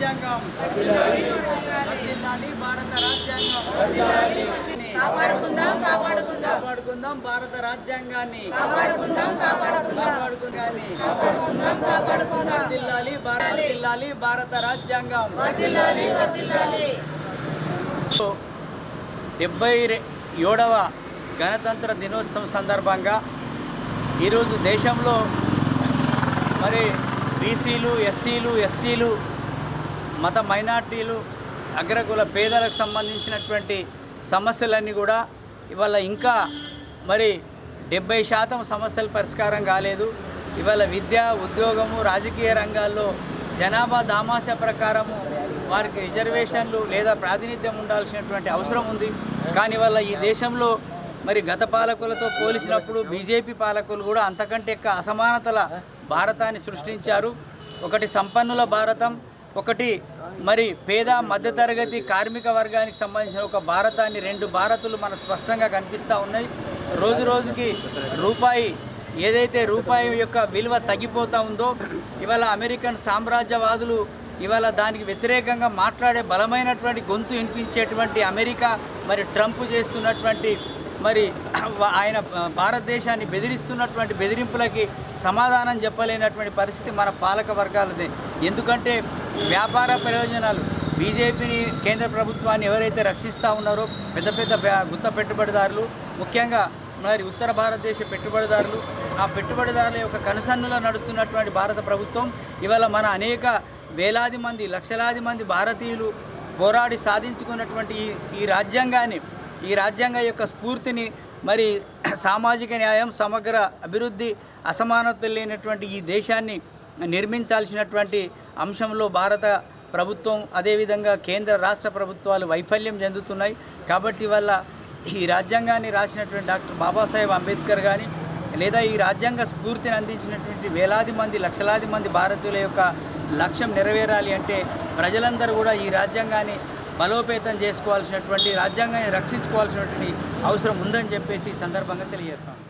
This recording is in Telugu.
రాజ్యాంగం భారత రాజ్యాంగం కాపాడుకుందాం భారత రాజ్యాంగాన్ని వర్ధిల్లాలి భారత రాజ్యాంగం 77వ గణతంత్ర దినోత్సవం సందర్భంగా ఈరోజు దేశంలో మరి బీసీలు, ఎస్సీలు, ఎస్టీలు, మత మైనార్టీలు, అగ్రకుల పేదలకు సంబంధించినటువంటి సమస్యలన్నీ కూడా ఇవాళ ఇంకా మరి 70% సమస్యల పరిష్కారం కాలేదు. ఇవాళ విద్య, ఉద్యోగము, రాజకీయ రంగాల్లో జనాభా దామాషా ప్రకారము వారికి రిజర్వేషన్లు లేదా ప్రాతినిధ్యం ఉండాల్సినటువంటి అవసరం ఉంది. కానీ ఇవాళ ఈ దేశంలో మరి గత పాలకులతో పోల్చినప్పుడు బీజేపీ పాలకులు కూడా అంతకంటే ఎక్కువ అసమానతల భారతాన్ని సృష్టించారు. ఒకటి సంపన్నుల భారతం, ఒకటి మరి పేద మధ్యతరగతి కార్మిక వర్గానికి సంబంధించిన ఒక భారతాన్ని, రెండు భారతులు మనకు స్పష్టంగా కనిపిస్తూ ఉన్నాయి. రోజు రోజుకి ఏదైతే రూపాయి యొక్క విలువ తగ్గిపోతూ ఉందో ఇవాళ అమెరికన్ సామ్రాజ్యవాదులు ఇవాళ దానికి వ్యతిరేకంగా మాట్లాడే బలమైనటువంటి గొంతు వినిపించేటువంటి అమెరికా మరి ట్రంప్ చేస్తున్నటువంటి మరి ఆయన భారతదేశాన్ని బెదిరిస్తున్నటువంటి బెదిరింపులకి సమాధానం చెప్పలేనటువంటి పరిస్థితి మన పాలక వర్గాలదే. ఎందుకంటే వ్యాపార ప్రయోజనాలు బీజేపీని, కేంద్ర ప్రభుత్వాన్ని ఎవరైతే రక్షిస్తూ ఉన్నారో పెద్ద గుత్త పెట్టుబడిదారులు, ముఖ్యంగా మరి ఉత్తర భారతదేశ పెట్టుబడిదారులు, ఆ పెట్టుబడిదారుల యొక్క కనుసన్నులో నడుస్తున్నటువంటి భారత ప్రభుత్వం ఇవాళ మన అనేక వేలాది మంది, లక్షలాది మంది భారతీయులు పోరాడి సాధించుకున్నటువంటి ఈ రాజ్యాంగ యొక్క స్ఫూర్తిని మరి సామాజిక న్యాయం, సమగ్ర అభివృద్ధి, అసమానతలు లేనటువంటి ఈ దేశాన్ని నిర్మించాల్సినటువంటి అంశంలో భారత ప్రభుత్వం అదేవిధంగా కేంద్ర రాష్ట్ర ప్రభుత్వాలు వైఫల్యం చెందుతున్నాయి. కాబట్టి వల్ల ఈ రాజ్యాంగాన్ని రాసినటువంటి డాక్టర్ బాబాసాహెబ్ అంబేద్కర్ కానీ లేదా ఈ రాజ్యాంగ స్ఫూర్తిని అందించినటువంటి వేలాది మంది, లక్షలాది మంది భారతీయుల యొక్క లక్ష్యం నెరవేరాలి అంటే ప్రజలందరూ కూడా ఈ రాజ్యాంగాన్ని బలోపేతం చేసుకోవాల్సినటువంటి, రాజ్యాంగాన్ని రక్షించుకోవాల్సినటువంటి అవసరం ఉందని చెప్పేసి ఈ సందర్భంగా తెలియజేస్తాను.